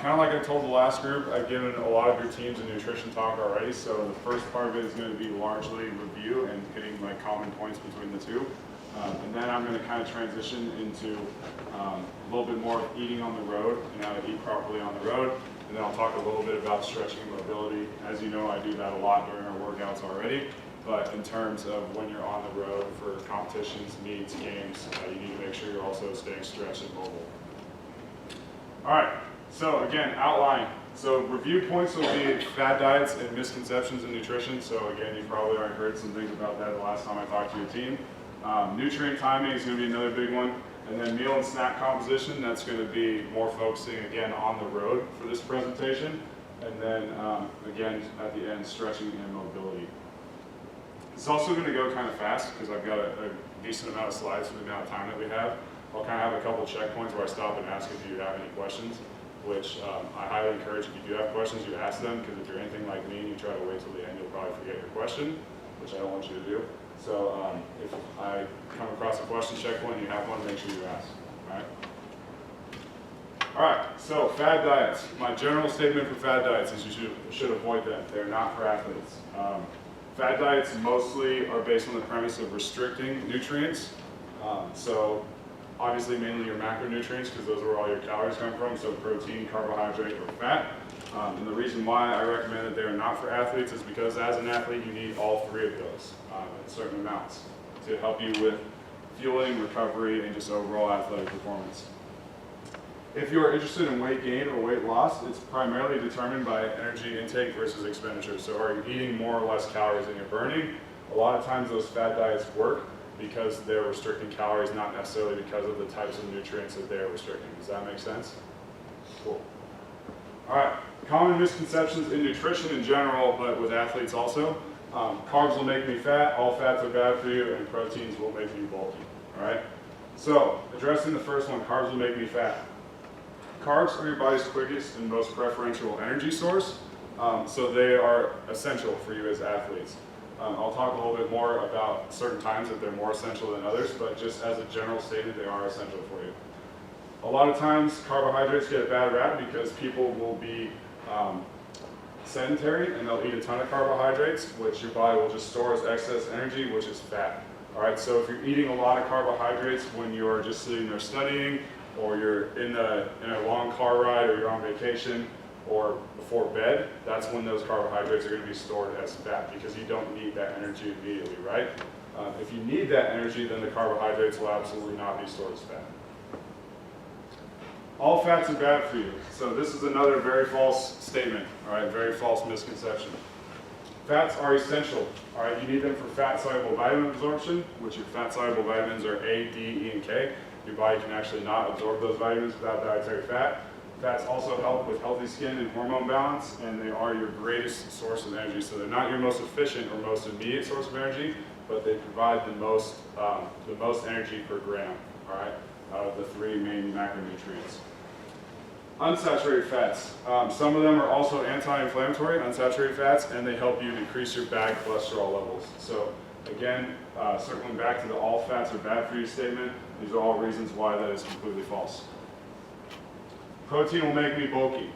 Kind of like I told the last group, I've given a lot of your teams a nutrition talk already, so the first part of it is going to be largely review and hitting my common points between the two. And then I'm going to kind of transition into a little bit more of eating on the road and how to eat properly on the road. And then I'll talk a little bit about stretching and mobility. As you know, I do that a lot during our workouts already. But in terms of when you're on the road for competitions, meets, games, you need to make sure you're also staying stretched and mobile. All right, so again, outline. So review points will be fad diets and misconceptions in nutrition. So again, you probably already heard some things about that the last time I talked to your team. Nutrient timing is going to be another big one. And then meal and snack composition, that's going to be more focusing again on the road for this presentation. And then again, at the end, stretching and mobility. It's also going to go kind of fast because I've got a decent amount of slides for the amount of time that we have. I'll kind of have a couple checkpoints where I stop and ask if you have any questions, which I highly encourage if you do have questions, you ask them, because if you're anything like me and you try to wait till the end, you'll probably forget your question, which I don't want you to do. So if I come across a question checkpoint and you have one, make sure you ask. All right, so fad diets. My general statement for fad diets is you should avoid them. They're not for athletes. Fad diets mostly are based on the premise of restricting nutrients. So obviously mainly your macronutrients, because those are where all your calories come from, so protein, carbohydrate, or fat. And the reason why I recommend that they are not for athletes is because as an athlete you need all three of those in certain amounts to help you with fueling, recovery, and just overall athletic performance. If you are interested in weight gain or weight loss, it's primarily determined by energy intake versus expenditure. So are you eating more or less calories than you're burning? A lot of times those fad diets work because they're restricting calories, not necessarily because of the types of nutrients that they're restricting. Does that make sense? Cool. All right, common misconceptions in nutrition in general, but with athletes also. Carbs will make me fat, all fats are bad for you, and proteins will make you bulky. All right? So, addressing the first one, carbs will make me fat. Carbs are your body's quickest and most preferential energy source, so they are essential for you as athletes. I'll talk a little bit more about certain times that they're more essential than others, but just as a general statement, they are essential for you. A lot of times, carbohydrates get a bad rap because people will be sedentary and they'll eat a ton of carbohydrates, which your body will just store as excess energy, which is fat. All right, so if you're eating a lot of carbohydrates when you're just sitting there studying, or you're in a long car ride, or you're on vacation, or before bed, that's when those carbohydrates are going to be stored as fat because you don't need that energy immediately, right? If you need that energy, then the carbohydrates will absolutely not be stored as fat. All fats are bad for you. So this is another very false statement, all right, very false misconception. Fats are essential, all right? You need them for fat-soluble vitamin absorption, which your fat-soluble vitamins are A, D, E, and K. Your body can actually not absorb those vitamins without dietary fat. Fats also help with healthy skin and hormone balance, and they are your greatest source of energy. So they're not your most efficient or most immediate source of energy, but they provide the most energy per gram, all right, out of the three main macronutrients. Unsaturated fats. Some of them are also anti-inflammatory, unsaturated fats, and they help you decrease your bad cholesterol levels. So again, circling back to the all fats are bad for you statement, these are all reasons why that is completely false. Protein will make me bulky.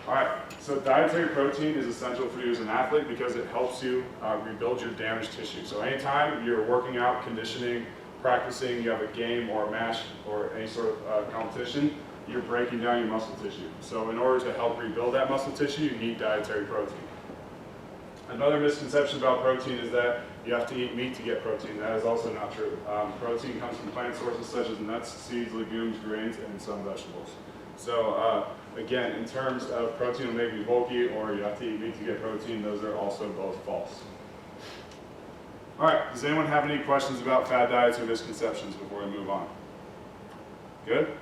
All right, so dietary protein is essential for you as an athlete because it helps you rebuild your damaged tissue. So anytime you're working out, conditioning, practicing, you have a game or a match or any sort of competition, you're breaking down your muscle tissue. So in order to help rebuild that muscle tissue, you need dietary protein. Another misconception about protein is that you have to eat meat to get protein. That is also not true. Protein comes from plant sources such as nuts, seeds, legumes, grains, and some vegetables. So again, in terms of protein will make you bulky or you have to eat meat to get protein, those are also both false. All right, does anyone have any questions about fad diets or misconceptions before we move on? Good?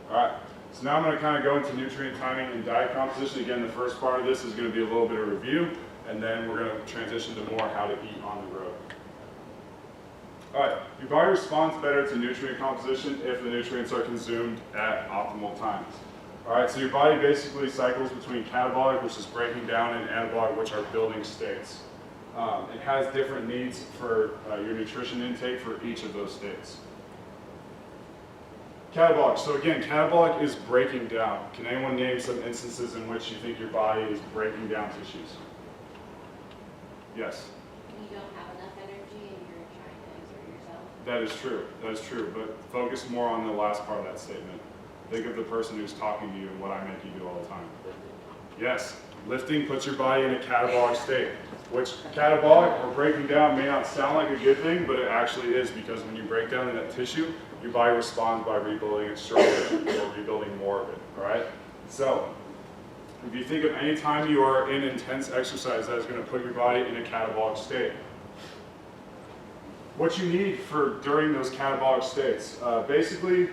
All right, so now I'm going to kind of go into nutrient timing and diet composition. Again, the first part of this is going to be a little bit of review, and then we're going to transition to more how to eat on the road. All right, your body responds better to nutrient composition if the nutrients are consumed at optimal times. All right, so your body basically cycles between catabolic, which is breaking down, and anabolic, which are building states. It has different needs for your nutrition intake for each of those states. Catabolic. So again, catabolic is breaking down. Can anyone name some instances in which you think your body is breaking down tissues? Yes. You don't have enough energy and you're trying to exert yourself. That is true. That is true. But focus more on the last part of that statement. Think of the person who's talking to you and what I make you do all the time. Yes. Lifting puts your body in a catabolic state, which catabolic or breaking down may not sound like a good thing, but it actually is, because when you break down in that tissue, your body responds by rebuilding it stronger or rebuilding more of it. All right. So if you think of any time you are in intense exercise, that is going to put your body in a catabolic state. What you need for during those catabolic states, basically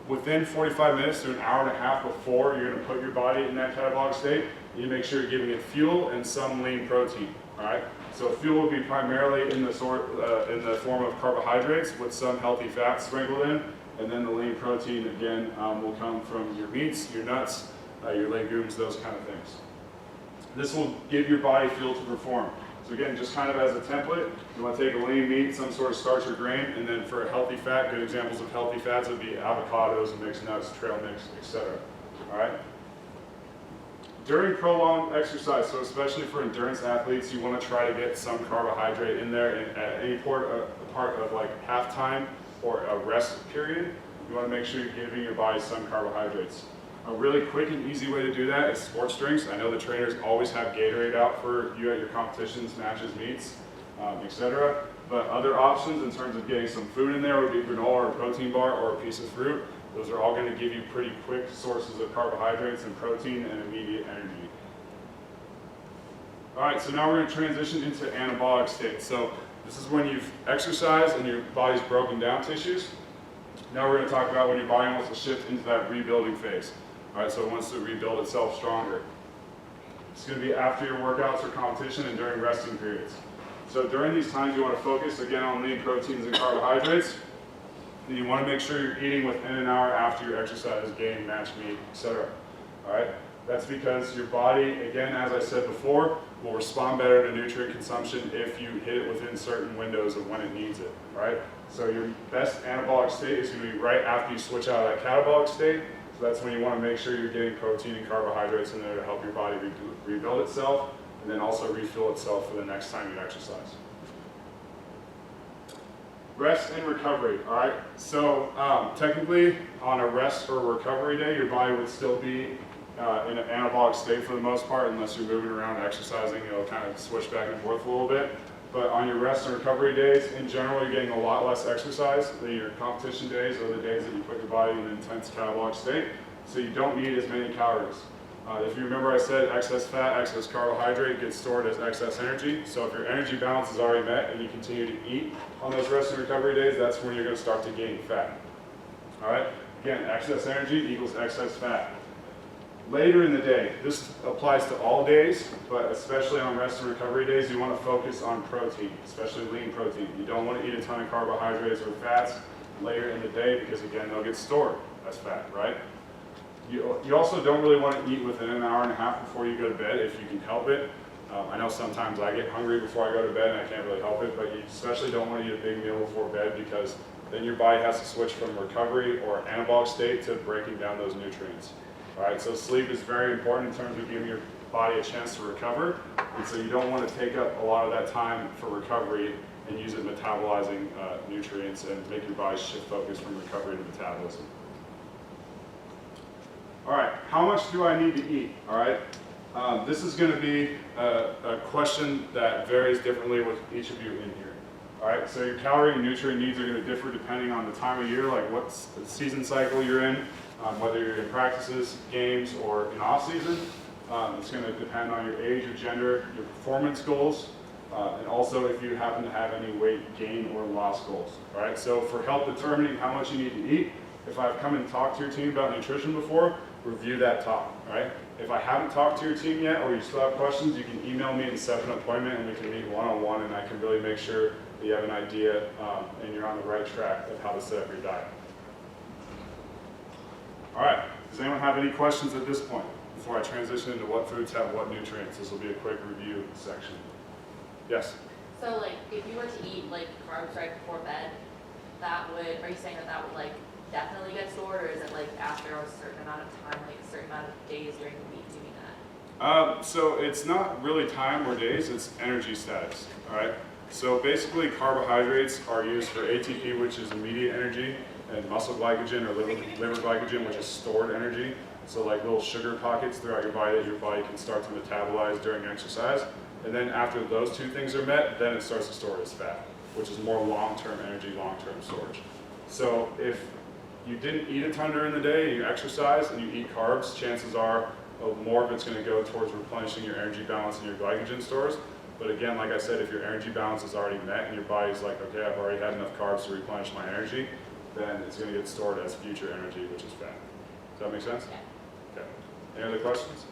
within 45 minutes to an hour and a half before you're going to put your body in that catabolic state, you make sure you're giving it fuel and some lean protein. All right. So fuel will be primarily in the form of carbohydrates with some healthy fats sprinkled in, and then the lean protein again will come from your meats, your nuts, your legumes, those kind of things. This will give your body fuel to perform. So again, just kind of as a template, you want to take a lean meat, some sort of starch or grain, and then for a healthy fat, good examples of healthy fats would be avocados, mixed nuts, trail mix, etc. All right. During prolonged exercise, so especially for endurance athletes, you want to try to get some carbohydrate in there. And at any part of like halftime or a rest period, you want to make sure you're giving your body some carbohydrates. A really quick and easy way to do that is sports drinks. I know the trainers always have Gatorade out for you at your competitions, matches, meets, etc. But other options in terms of getting some food in there would be granola or a protein bar or a piece of fruit. Those are all going to give you pretty quick sources of carbohydrates and protein and immediate energy. All right, so now we're going to transition into anabolic state. So this is when you've exercised and your body's broken down tissues. Now we're going to talk about when your body wants to shift into that rebuilding phase. All right, so it wants to rebuild itself stronger. It's going to be after your workouts or competition and during resting periods. So during these times, you want to focus again on lean proteins and carbohydrates. And you want to make sure you're eating within an hour after your exercise, game, match, meet, etc. All right? That's because your body, again, as I said before, will respond better to nutrient consumption if you hit it within certain windows of when it needs it. All right? So your best anabolic state is going to be right after you switch out of that catabolic state. So that's when you want to make sure you're getting protein and carbohydrates in there to help your body rebuild itself and then also refuel itself for the next time you exercise. Rest and recovery, all right? So technically, on a rest or recovery day, your body would still be in an anabolic state for the most part, unless you're moving around, exercising, it'll kind of switch back and forth a little bit. But on your rest and recovery days, in general, you're getting a lot less exercise than your competition days or the days that you put your body in an intense catabolic state. So you don't need as many calories. If you remember, I said excess fat, excess carbohydrate gets stored as excess energy. So if your energy balance is already met and you continue to eat on those rest and recovery days, that's when you're going to start to gain fat. All right? Again, excess energy equals excess fat. Later in the day, this applies to all days, but especially on rest and recovery days, you want to focus on protein, especially lean protein. You don't want to eat a ton of carbohydrates or fats later in the day because, again, they'll get stored as fat, right? You also don't really want to eat within an hour and a half before you go to bed if you can help it. I know sometimes I get hungry before I go to bed and I can't really help it, but you especially don't want to eat a big meal before bed because then your body has to switch from recovery or anabolic state to breaking down those nutrients. All right, so sleep is very important in terms of giving your body a chance to recover, and so you don't want to take up a lot of that time for recovery and use it metabolizing nutrients and make your body shift focus from recovery to metabolism. All right, how much do I need to eat? All right, this is going to be a question that varies differently with each of you in here. All right, so your calorie and nutrient needs are going to differ depending on the time of year, like what season cycle you're in, whether you're in practices, games, or in off-season. It's going to depend on your age, your gender, your performance goals, and also if you happen to have any weight gain or loss goals. All right, so for help determining how much you need to eat, if I've come and talked to your team about nutrition before, review that talk, right? If I haven't talked to your team yet or you still have questions, you can email me and set an appointment and we can meet one-on-one and I can really make sure that you have an idea and you're on the right track of how to set up your diet. All right, does anyone have any questions at this point before I transition into what foods have what nutrients? This will be a quick review section. Yes? So like if you were to eat like carbs right before bed, that would, are you saying that that would like definitely get stored, or is it like after a certain amount of time, like a certain amount of days during the week doing that? So it's not really time or days, it's energy status, all right? So basically carbohydrates are used for ATP, which is immediate energy, and muscle glycogen or liver glycogen, which is stored energy. So like little sugar pockets throughout your body that your body can start to metabolize during exercise. And then after those two things are met, then it starts to store as fat, which is more long-term energy, long-term storage. So if you didn't eat a ton during the day, and you exercise, and you eat carbs, chances are more of it's going to go towards replenishing your energy balance and your glycogen stores. But again, like I said, if your energy balance is already met and your body's like, okay, I've already had enough carbs to replenish my energy, then it's going to get stored as future energy, which is fat. Does that make sense? Yeah. Okay. Any other questions?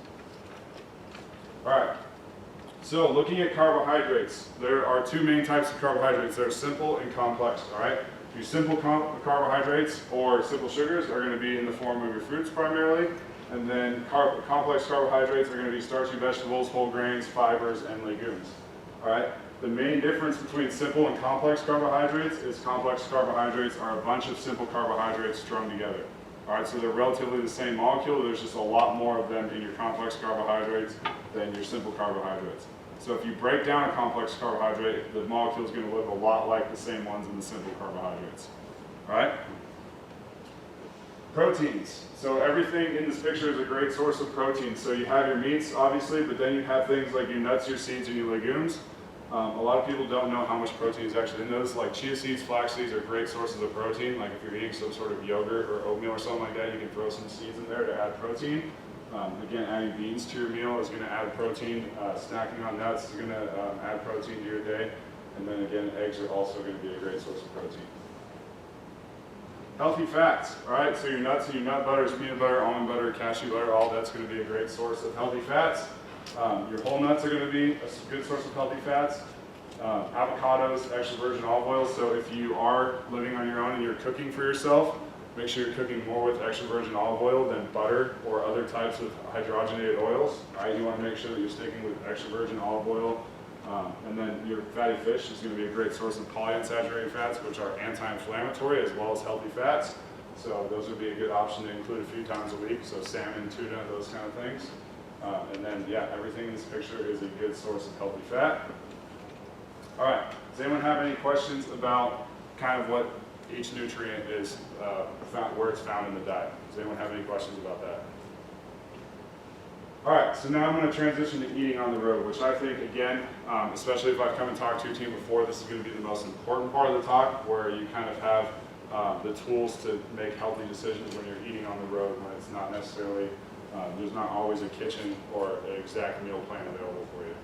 All right. So looking at carbohydrates, there are two main types of carbohydrates. They're simple and complex, all right? Your simple carbohydrates or simple sugars are going to be in the form of your fruits primarily, and then complex carbohydrates are going to be starchy vegetables, whole grains, fibers, and legumes, all right? The main difference between simple and complex carbohydrates is complex carbohydrates are a bunch of simple carbohydrates strung together, all right? So they're relatively the same molecule. There's just a lot more of them in your complex carbohydrates than your simple carbohydrates. So if you break down a complex carbohydrate, the molecule is going to look a lot like the same ones in the simple carbohydrates. All right? Proteins. So everything in this picture is a great source of protein. So you have your meats, obviously, but then you have things like your nuts, your seeds, and your legumes. A lot of people don't know how much protein is actually in those. Like chia seeds, flax seeds are great sources of protein. Like if you're eating some sort of yogurt or oatmeal or something like that, you can throw some seeds in there to add protein. Again, adding beans to your meal is going to add protein. Snacking on nuts is going to add protein to your day. And then again, eggs are also going to be a great source of protein. Healthy fats, all right? So your nuts and your nut butters, peanut butter, almond butter, cashew butter, all that's going to be a great source of healthy fats. Your whole nuts are going to be a good source of healthy fats. Avocados, extra virgin olive oil. So if you are living on your own and you're cooking for yourself, make sure you're cooking more with extra virgin olive oil than butter or other types of hydrogenated oils. All right, you want to make sure that you're sticking with extra virgin olive oil. And then your fatty fish is going to be a great source of polyunsaturated fats, which are anti-inflammatory as well as healthy fats. So those would be a good option to include a few times a week. So salmon, tuna, those kind of things. And then, yeah, everything in this picture is a good source of healthy fat. All right, does anyone have any questions about kind of what each nutrient is, where it's found in the diet? Does anyone have any questions about that? All right, so now I'm going to transition to eating on the road, which I think, again, especially if I've come and talked to your team before, this is going to be the most important part of the talk, where you kind of have the tools to make healthy decisions when you're eating on the road, when it's not necessarily, there's not always a kitchen or an exact meal plan available for you.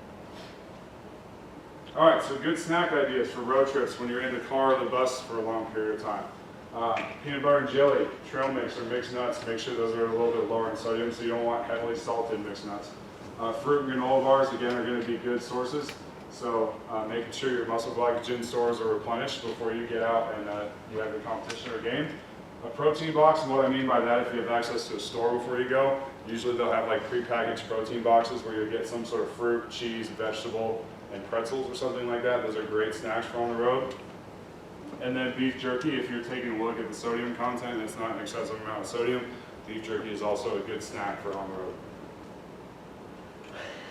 All right, so good snack ideas for road trips when you're in the car or the bus for a long period of time. Peanut butter and jelly, trail mix or mixed nuts, make sure those are a little bit lower in sodium, so you don't want heavily salted mixed nuts. Fruit and granola bars, again, are going to be good sources. So making sure your muscle glycogen stores are replenished before you get out and you have your competition or game. A protein box, and what I mean by that, if you have access to a store before you go, usually they'll have like prepackaged protein boxes where you'll get some sort of fruit, cheese, vegetable, and pretzels or something like that. Those are great snacks for on the road. And then beef jerky, if you're taking a look at the sodium content and it's not an excessive amount of sodium, beef jerky is also a good snack for on the road.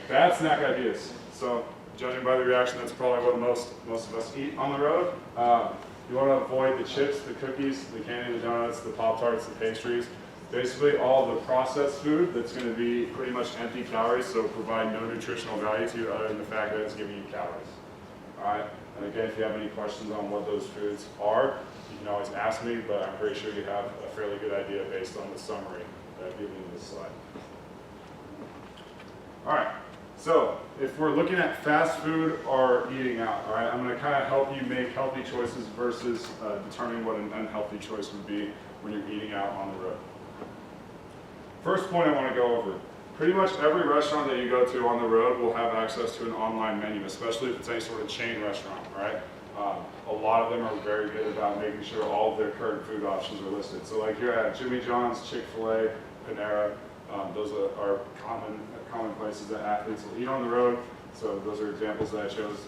Bad snack ideas. So judging by the reaction, that's probably what most of us eat on the road. You want to avoid the chips, the cookies, the candy, the donuts, the Pop-Tarts, the pastries. Basically all the processed food that's going to be pretty much empty calories, so provide no nutritional value to you other than the fact that it's giving you calories. All right. And again, if you have any questions on what those foods are, you can always ask me, but I'm pretty sure you have a fairly good idea based on the summary that I've given you in this slide. All right, so if we're looking at fast food or eating out, all right, I'm going to kind of help you make healthy choices versus determining what an unhealthy choice would be when you're eating out on the road. First point I want to go over. Pretty much every restaurant that you go to on the road will have access to an online menu, especially if it's any sort of chain restaurant, right? A lot of them are very good about making sure all of their current food options are listed. So like here at Jimmy John's, Chick-fil-A, Panera, those are common places that athletes will eat on the road. So those are examples that I chose.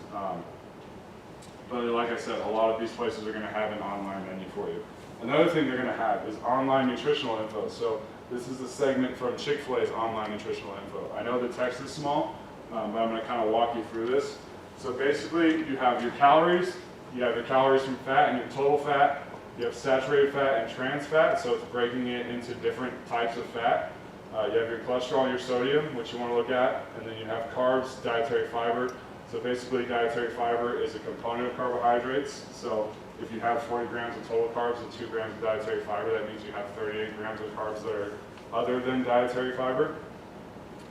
But like I said, a lot of these places are going to have an online menu for you. Another thing they're going to have is online nutritional info. So this is a segment from Chick-fil-A's online nutritional info. I know the text is small, but I'm going to kind of walk you through this. So basically, you have your calories from fat and your total fat, you have saturated fat and trans fat, so it's breaking it into different types of fat. You have your cholesterol, your sodium, which you want to look at, and then you have carbs, dietary fiber. So basically, dietary fiber is a component of carbohydrates. So if you have 40 grams of total carbs and 2 grams of dietary fiber, that means you have 38 grams of carbs that are other than dietary fiber.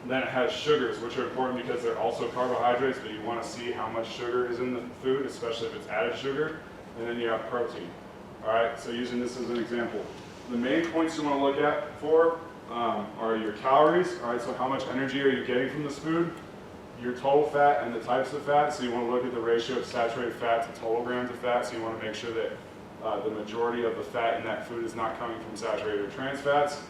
And then it has sugars, which are important because they're also carbohydrates, but you want to see how much sugar is in the food, especially if it's added sugar. And then you have protein. All right, so using this as an example. The main points you want to look at are your calories. All right, so how much energy are you getting from this food? Your total fat and the types of fat. So you want to look at the ratio of saturated fat to total grams of fat. So you want to make sure that the majority of the fat in that food is not coming from saturated or trans fats.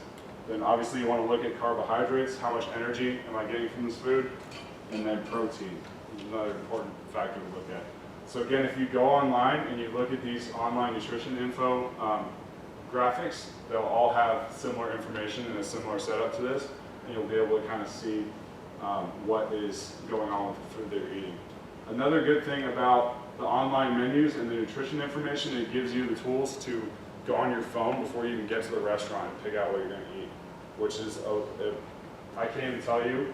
Then obviously you want to look at carbohydrates. How much energy am I getting from this food? And then protein is another important factor to look at. So again, if you go online and you look at these online nutrition info graphics, they'll all have similar information and a similar setup to this, and you'll be able to kind of see what is going on with the food that you're eating. Another good thing about the online menus and the nutrition information, it gives you the tools to go on your phone before you even get to the restaurant and pick out what you're going to eat, which is, I can't even tell you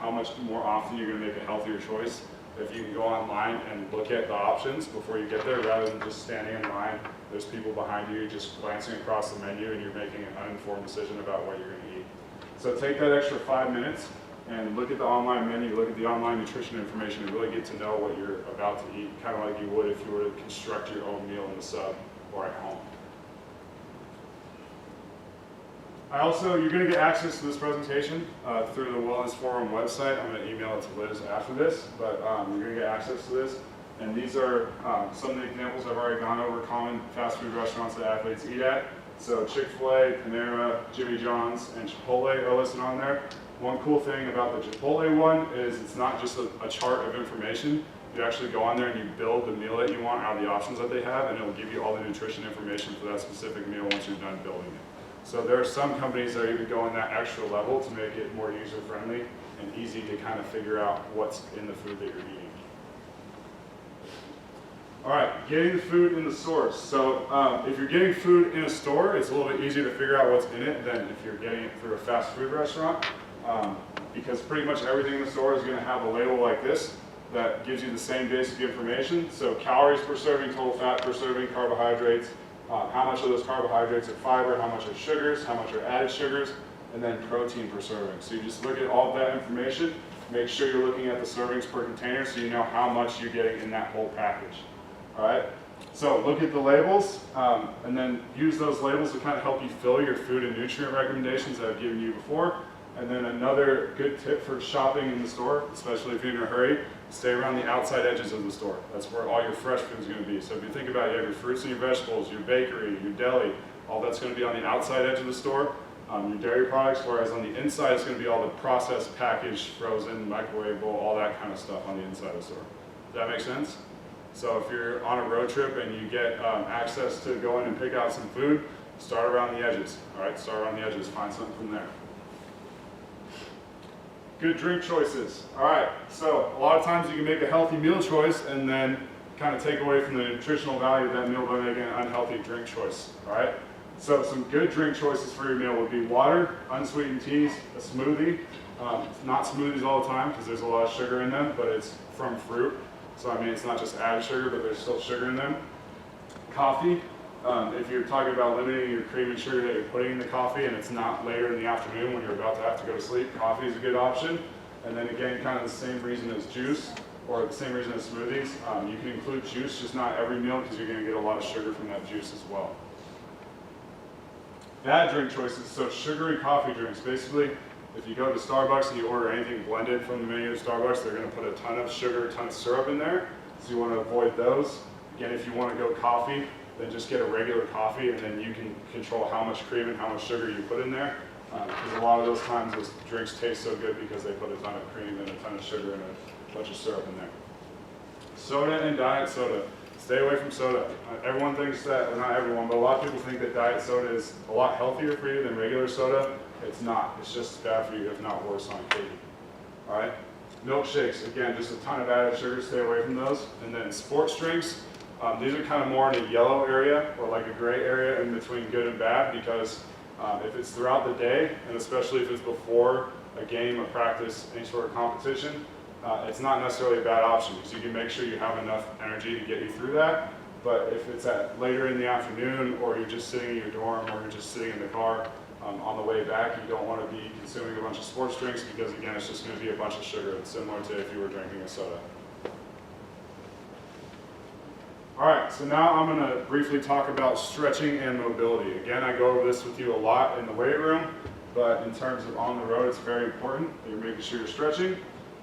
how much more often you're going to make a healthier choice if you can go online and look at the options before you get there, rather than just standing in line. There's people behind you just glancing across the menu and you're making an uninformed decision about what you're going to eat. So take that extra 5 minutes and look at the online menu, look at the online nutrition information, and really get to know what you're about to eat, kind of like you would if you were to construct your own meal in the sub or at home. You're going to get access to this presentation through the Wellness Forum website. I'm going to email it to Liz after this, but you're going to get access to this. And these are some of the examples I've already gone over, common fast food restaurants that athletes eat at. So Chick-fil-A, Panera, Jimmy John's, and Chipotle are listed on there. One cool thing about the Chipotle one is it's not just a chart of information. You actually go on there and you build the meal that you want out of the options that they have, and it will give you all the nutrition information for that specific meal once you're done building it. So there are some companies that are even going that extra level to make it more user-friendly and easy to kind of figure out what's in the food that you're eating. All right, getting the food in the stores. So if you're getting food in a store, it's a little bit easier to figure out what's in it than if you're getting it through a fast food restaurant, because pretty much everything in the store is going to have a label like this that gives you the same basic information. So calories per serving, total fat per serving, carbohydrates, how much of those carbohydrates are fiber, how much are sugars, how much are added sugars, and then protein per serving. So you just look at all of that information, make sure you're looking at the servings per container so you know how much you're getting in that whole package. All right? So look at the labels, and then use those labels to kind of help you fill your food and nutrient recommendations that I've given you before. And then another good tip for shopping in the store, especially if you're in a hurry, stay around the outside edges of the store. That's where all your fresh food is going to be. So if you think about it, you have your fruits and your vegetables, your bakery, your deli, all that's going to be on the outside edge of the store. Your dairy products, whereas on the inside it's going to be all the processed, packaged, frozen, microwavable, all that kind of stuff on the inside of the store. Does that make sense? So if you're on a road trip and you get access to go in and pick out some food, start around the edges. All right, start around the edges, find something from there. Good drink choices. All right, so a lot of times you can make a healthy meal choice and then kind of take away from the nutritional value of that meal by making an unhealthy drink choice. All right, so some good drink choices for your meal would be water, unsweetened teas, a smoothie. Not smoothies all the time because there's a lot of sugar in them, but it's from fruit. So I mean, it's not just added sugar, but there's still sugar in them. Coffee. If you're talking about limiting your cream and sugar that you're putting in the coffee and it's not later in the afternoon when you're about to have to go to sleep, coffee is a good option. And then again, kind of the same reason as juice or the same reason as smoothies. You can include juice, just not every meal because you're going to get a lot of sugar from that juice as well. Bad drink choices, so sugary coffee drinks. Basically, if you go to Starbucks and you order anything blended from the menu of Starbucks, they're going to put a ton of sugar, a ton of syrup in there. So you want to avoid those. Again, if you want to go coffee, then just get a regular coffee and then you can control how much cream and how much sugar you put in there. Because a lot of those times those drinks taste so good because they put a ton of cream and a ton of sugar and a bunch of syrup in there. Soda and diet soda. Stay away from soda. Everyone thinks that, well, not everyone, but a lot of people think that diet soda is a lot healthier for you than regular soda. It's not. It's just as bad for you, if not worse on occasion. All right? Milkshakes, again, just a ton of added sugar. Stay away from those. And then sports drinks. These are kind of more in a yellow area or like a gray area in between good and bad, because if it's throughout the day, and especially if it's before a game, a practice, any sort of competition, it's not necessarily a bad option, because you can make sure you have enough energy to get you through that. But if it's later in the afternoon, or you're just sitting in your dorm, or you're just sitting in the car on the way back, you don't want to be consuming a bunch of sports drinks, because again, it's just going to be a bunch of sugar. It's similar to if you were drinking a soda. All right, so now I'm going to briefly talk about stretching and mobility. Again, I go over this with you a lot in the weight room, but in terms of on the road, it's very important that you're making sure you're stretching.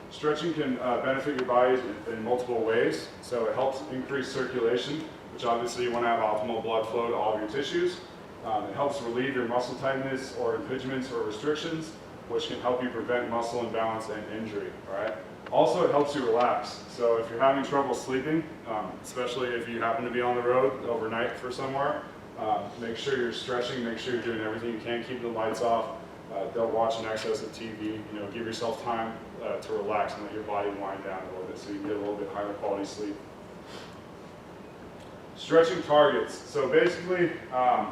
Stretching can benefit your body in multiple ways. So it helps increase circulation, which obviously you want to have optimal blood flow to all of your tissues. It helps relieve your muscle tightness or impingements or restrictions, which can help you prevent muscle imbalance and injury. All right. Also, it helps you relax. So if you're having trouble sleeping, especially if you happen to be on the road overnight for somewhere, make sure you're stretching, make sure you're doing everything you can, keep the lights off, don't watch an excess of TV, give yourself time to relax and let your body wind down a little bit so you can get a little bit higher quality sleep. Stretching targets. So basically,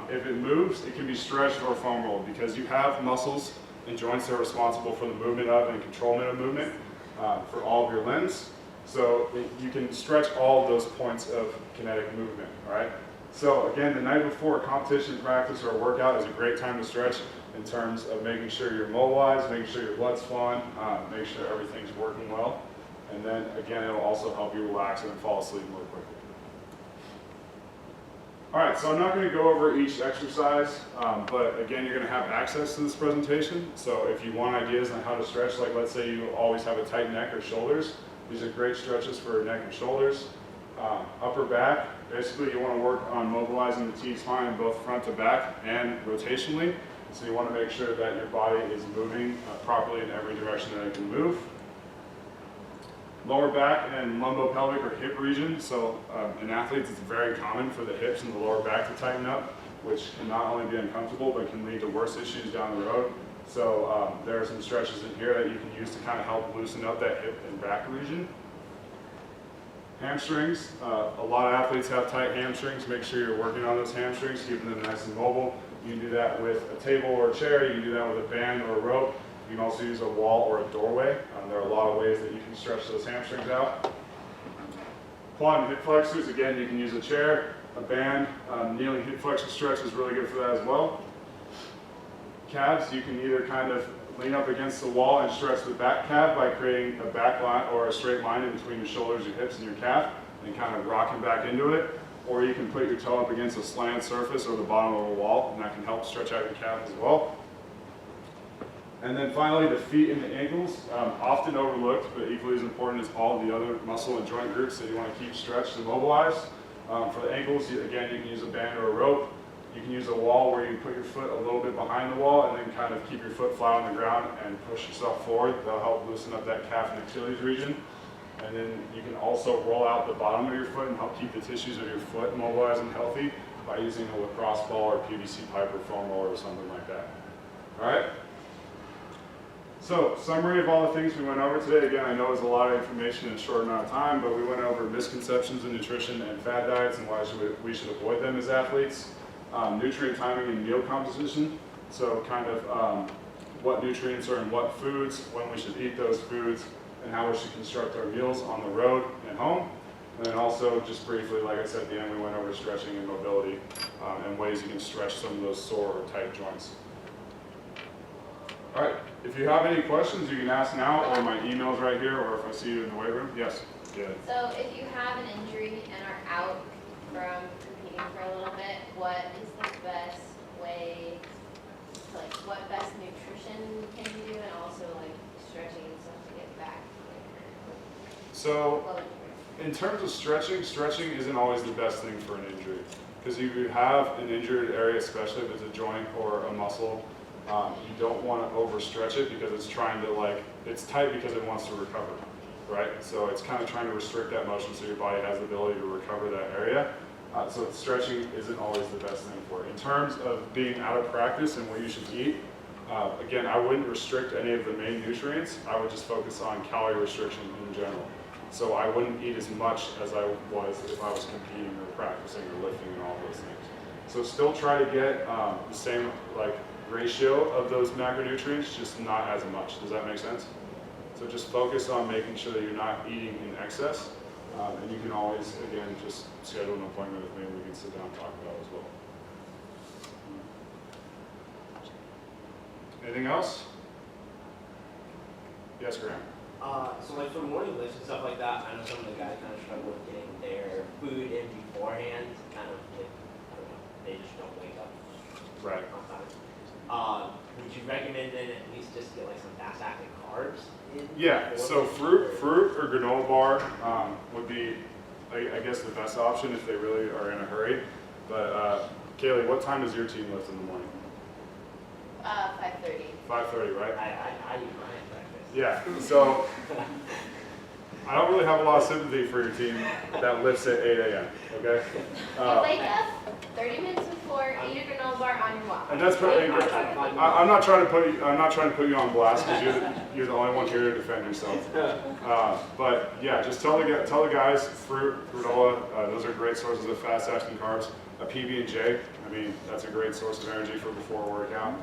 if it moves, it can be stretched or foam rolled, because you have muscles and joints that are responsible for the movement of and controlment of movement for all of your limbs. So you can stretch all of those points of kinetic movement, all right? So again, the night before a competition practice or a workout is a great time to stretch in terms of making sure you're mobilized, making sure your blood's flowing, make sure everything's working well. And then again, it'll also help you relax and fall asleep more quickly. All right, so I'm not going to go over each exercise, but again, you're going to have access to this presentation. So if you want ideas on how to stretch, like let's say you always have a tight neck or shoulders, these are great stretches for neck and shoulders. Upper back, basically you want to work on mobilizing the T-spine both front to back and rotationally. So you want to make sure that your body is moving properly in every direction that it can move. Lower back and lumbopelvic or hip region. So in athletes, it's very common for the hips and the lower back to tighten up, which can not only be uncomfortable, but can lead to worse issues down the road. So there are some stretches in here that you can use to kind of help loosen up that hip and back region. Hamstrings. A lot of athletes have tight hamstrings. Make sure you're working on those hamstrings, keeping them nice and mobile. You can do that with a table or a chair. You can do that with a band or a rope. You can also use a wall or a doorway. There are a lot of ways that you can stretch those hamstrings out. Quad and hip flexors, again, you can use a chair, a band. Kneeling hip flexor stretch is really good for that as well. Calves, you can either kind of lean up against the wall and stretch the back calf by creating a back line or a straight line in between your shoulders, your hips, and your calf, and kind of rocking back into it. Or you can put your toe up against a slanted surface or the bottom of a wall, and that can help stretch out your calf as well. And then finally, the feet and the ankles, often overlooked, but equally as important as all the other muscle and joint groups that you want to keep stretched and mobilized. For the ankles, again, you can use a band or a rope. You can use a wall where you put your foot a little bit behind the wall and then kind of keep your foot flat on the ground and push yourself forward. That'll help loosen up that calf and Achilles region. And then you can also roll out the bottom of your foot and help keep the tissues of your foot mobilized and healthy by using a lacrosse ball or PVC pipe or foam roller or something like that. All right? So, summary of all the things we went over today. Again, I know it's a lot of information in a short amount of time, but we went over misconceptions in nutrition and fad diets and why we should avoid them as athletes. Nutrient timing and meal composition. So kind of what nutrients are in what foods, when we should eat those foods, and how we should construct our meals on the road and home. And then also, just briefly, like I said at the end, we went over stretching and mobility and ways you can stretch some of those sore or tight joints. All right, if you have any questions, you can ask now, or my email's right here, or if I see you in the weight room. Yes, good. So if you have an injury and are out from competing for a little bit, what is the best way, like what best nutrition can you do, and also like stretching and stuff to get back quicker? So in terms of stretching, stretching isn't always the best thing for an injury. Because if you have an injured area, especially if it's a joint or a muscle, you don't want to overstretch it because it's trying to it's tight because it wants to recover. right? So it's kind of trying to restrict that motion so your body has the ability to recover that area. So stretching isn't always the best thing for it. In terms of being out of practice and what you should eat, again, I wouldn't restrict any of the main nutrients. I would just focus on calorie restriction in general. So I wouldn't eat as much as I was if I was competing or practicing or lifting and all those things. So still try to get the same like ratio of those macronutrients, just not as much. Does that make sense? So just focus on making sure that you're not eating in excess. And you can always, again, just schedule an appointment with me and we can sit down and talk about it as well. Anything else? Yes, Graham. So like for morning lifts and stuff like that, I know some of the guys kind of struggle with getting their food in beforehand. Kind of like, I don't know, they just don't wake up Right. on time. Would you recommend then at least just get like some fast acting carbs in? Yeah, so fruit or granola bar would be, I guess, the best option if they really are in a hurry. But Kaylee, what time does your team lift in the morning? 5:30. 5:30, right? I eat mine at breakfast. Yeah, so I don't really have a lot of sympathy for your team that lifts at 8 a.m., okay? You wake up 30 minutes before, eat a granola bar on your walk. And that's pretty good. I'm not trying to put you on blast because you're the only one here to defend yourself. But yeah, just tell the guys fruit, granola. Those are great sources of fast-acting carbs. A PB&J. I mean, that's a great source of energy for before a workout.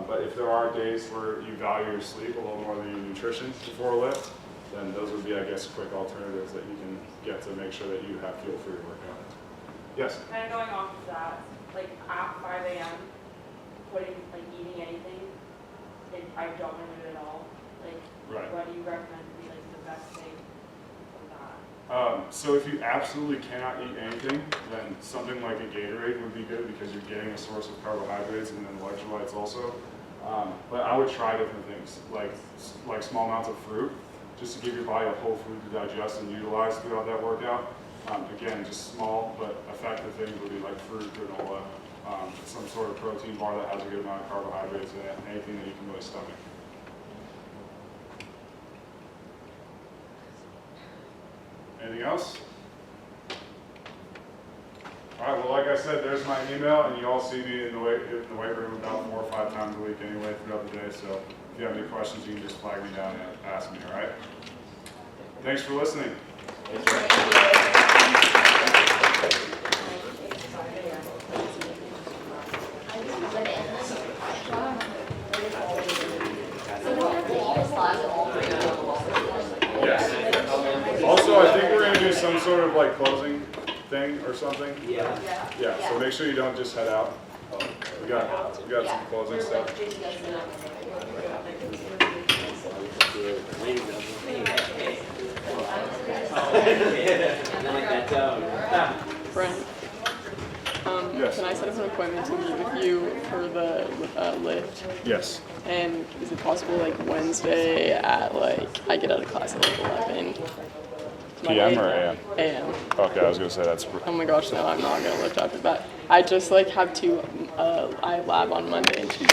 But if there are days where you value your sleep a little more than your nutrition before a lift, then those would be, I guess, quick alternatives that you can get to make sure that you have fuel for your workout. Yes. Kind of going off of that, like at 5 a.m., eating anything, I don't really do it at all. Like, Right. what do you recommend would be like the best thing for that? So if you absolutely cannot eat anything, then something like a Gatorade would be good because you're getting a source of carbohydrates and then electrolytes also. But I would try different things, like small amounts of fruit, just to give your body a whole food to digest and utilize throughout that workout. Again, just small but effective things would be like fruit, granola, some sort of protein bar that has a good amount of carbohydrates in it, anything that you can really stomach. Anything else? All right, well, like I said, there's my email, and you all see me in the weight room about 4 or 5 times a week anyway throughout the day, so if you have any questions, you can just flag me down and ask me, all right? Thanks for listening. Yes. Also, I think we're going to do some sort of like closing thing or something. Yeah. Yeah, so make sure you don't just head out. We got some closing stuff. Brent, Yes. can I set up an appointment to meet with you for the lift? Yes. And is it possible like Wednesday at I get out of class at 11? PM or AM? AM. Okay, I was gonna say that's. Oh my gosh, no, I'm not gonna lift after that. I just have I have lab on Monday and Tuesday.